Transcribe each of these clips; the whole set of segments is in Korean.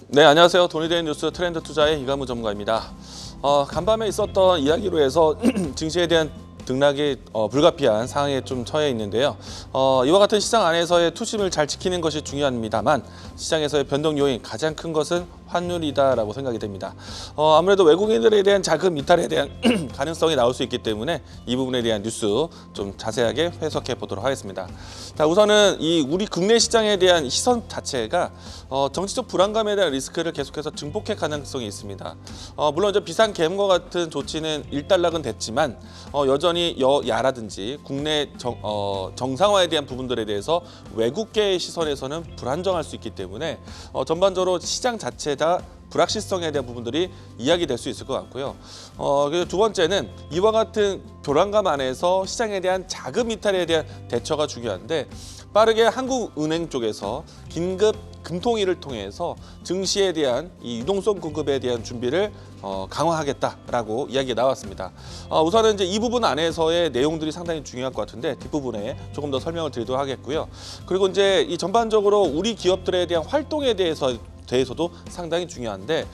네, 안녕하세요. 돈이 되는 뉴스 트렌드 투자의 이강무 전문가입니다. 간밤에 있었던 이야기로 해서 증시에 대한 등락이 불가피한 상황에 좀 처해 있는데요. 이와 같은 시장 안에서의 투심을 잘 지키는 것이 중요합니다만 시장에서의 변동 요인 가장 큰 것은 환율이다라고 생각이 됩니다. 아무래도 외국인들에 대한 자금 이탈에 대한 가능성이 나올 수 있기 때문에 이 부분에 대한 뉴스 좀 자세하게 해석해 보도록 하겠습니다. 자, 우선은 이 우리 국내 시장에 대한 시선 자체가 정치적 불안감에 대한 리스크를 계속해서 증폭할 가능성이 있습니다. 물론 이제 비상 계엄과 같은 조치는 일단락은 됐지만 여전히 여야라든지 국내 정상화에 대한 부분들에 대해서 외국계의 시선에서는 불안정할 수 있기 때문에 전반적으로 시장 자체가 불확실성에 대한 부분들이 이야기될 수 있을 것 같고요. 그리고 두 번째는 이와 같은 불안감 안에서 시장에 대한 자금 이탈에 대한 대처가 중요한데 빠르게 한국은행 쪽에서 긴급 금통위를 통해서 증시에 대한 이 유동성 공급에 대한 준비를 강화하겠다라고 이야기가 나왔습니다. 우선은 이제 이 부분 안에서의 내용들이 상당히 중요할 것 같은데 뒷부분에 조금 더 설명을 드리도록 하겠고요. 그리고 이제 이 전반적으로 우리 기업들에 대한 활동에 대해서도 상당히 중요한데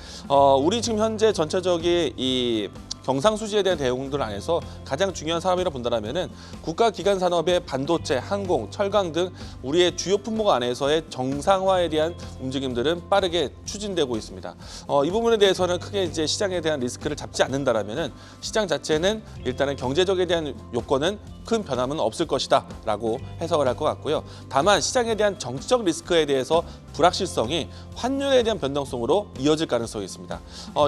우리 지금 현재 전체적인 이 경상수지에 대한 내용들 안에서 가장 중요한 사업이라 본다면은 국가기관 산업의 반도체, 항공, 철강 등 우리의 주요 품목 안에서의 정상화에 대한 움직임들은 빠르게 추진되고 있습니다. 이 부분에 대해서는 크게 이제 시장에 대한 리스크를 잡지 않는다라면은 시장 자체는 일단은 경제적에 대한 요건은 큰 변함은 없을 것이다라고 해석을 할 것 같고요. 다만 시장에 대한 정치적 리스크에 대해서 불확실성이 환율에 대한 변동성으로 이어질 가능성이 있습니다.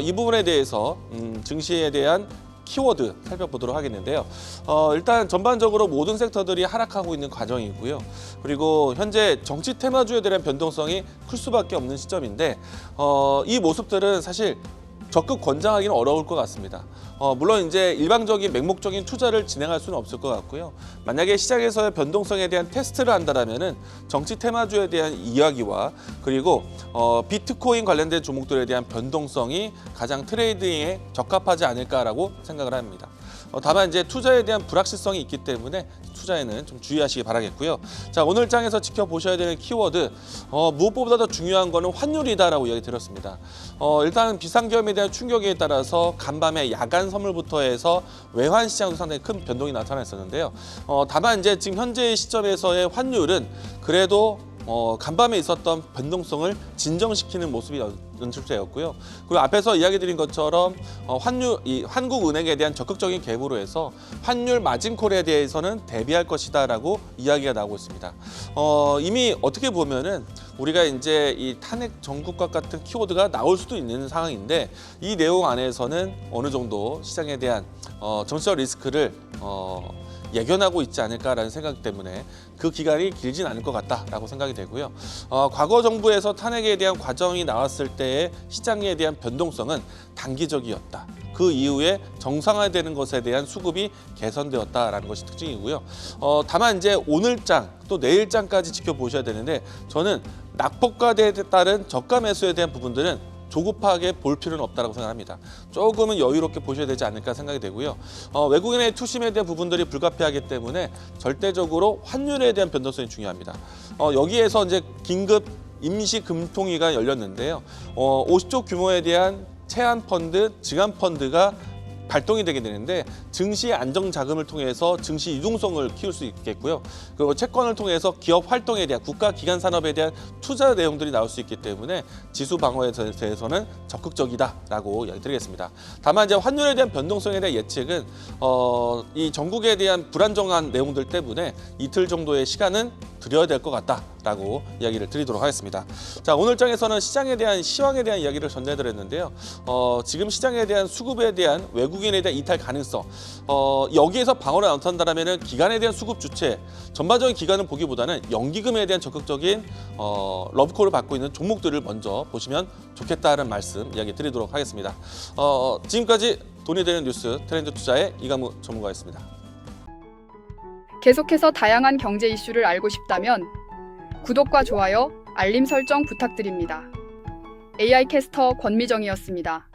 이 부분에 대해서 증시에 대한 키워드 살펴보도록 하겠는데요. 일단 전반적으로 모든 섹터들이 하락하고 있는 과정이고요. 그리고 현재 정치 테마주에 대한 변동성이 클 수밖에 없는 시점인데 이 모습들은 사실 적극 권장하기는 어려울 것 같습니다. 물론 이제 일방적인 맹목적인 투자를 진행할 수는 없을 것 같고요. 만약에 시장에서의 변동성에 대한 테스트를 한다면은 정치 테마주에 대한 이야기와 그리고 비트코인 관련된 종목들에 대한 변동성이 가장 트레이딩에 적합하지 않을까라고 생각을 합니다. 다만 이제 투자에 대한 불확실성이 있기 때문에 투자에는 좀 주의하시기 바라겠고요. 자, 오늘 장에서 지켜보셔야 되는 키워드 무엇보다 더 중요한 거는 환율이다라고 이야기 드렸습니다. 일단 비상계엄에 대한 충격에 따라서 간밤에 야간 선물부터 해서 외환 시장도 상당히 큰 변동이 나타났었는데요. 다만 이제 지금 현재 시점에서의 환율은 그래도 간밤에 있었던 변동성을 진정시키는 모습이 연출되었고요. 그리고 앞에서 이야기 드린 것처럼 한국은행에 대한 적극적인 개입으로 해서 환율 마진콜에 대해서는 대비할 것이다라고 이야기가 나오고 있습니다. 이미 어떻게 보면은 우리가 이제 이 탄핵 정국과 같은 키워드가 나올 수도 있는 상황인데 이 내용 안에서는 어느 정도 시장에 대한 정치적 리스크를 예견하고 있지 않을까라는 생각 때문에 그 기간이 길진 않을 것 같다라고 생각이 되고요. 과거 정부에서 탄핵에 대한 과정이 나왔을 때의 시장에 대한 변동성은 단기적이었다. 그 이후에 정상화되는 것에 대한 수급이 개선되었다라는 것이 특징이고요. 다만 이제 오늘장 또 내일장까지 지켜보셔야 되는데 저는 낙폭과대에 따른 저가 매수에 대한 부분들은 조급하게 볼 필요는 없다고 생각합니다. 조금은 여유롭게 보셔야 되지 않을까 생각이 되고요. 외국인의 투심에 대한 부분들이 불가피하기 때문에 절대적으로 환율에 대한 변동성이 중요합니다. 여기에서 이제 긴급 임시 금통위가 열렸는데요. 50조 규모에 대한 채한 펀드, 증한 펀드가 발동이 되게 되는데 증시 안정 자금을 통해서 증시 유동성을 키울 수 있겠고요. 그리고 채권을 통해서 기업 활동에 대한 국가 기관 산업에 대한 투자 내용들이 나올 수 있기 때문에 지수 방어에 대해서는 적극적이다라고 이야기드리겠습니다. 다만 이제 환율에 대한 변동성에 대한 예측은 이 전국에 대한 불안정한 내용들 때문에 이틀 정도의 시간은 드려야 될 것 같다라고 이야기를 드리도록 하겠습니다. 자, 오늘 장에서는 시장에 대한 시황에 대한 이야기를 전해드렸는데요. 지금 시장에 대한 수급에 대한 외국인에 대한 이탈 가능성, 여기에서 방어를 나타난다면 기관에 대한 수급 주체, 전반적인 기관은 보기보다는 연기금에 대한 적극적인 러브콜을 받고 있는 종목들을 먼저 보시면 좋겠다는 말씀 이야기 드리도록 하겠습니다. 지금까지 돈이 되는 뉴스 트렌드 투자의 이강무 전문가였습니다. 계속해서 다양한 경제 이슈를 알고 싶다면 구독과 좋아요, 알림 설정 부탁드립니다. AI 캐스터 권미정이었습니다.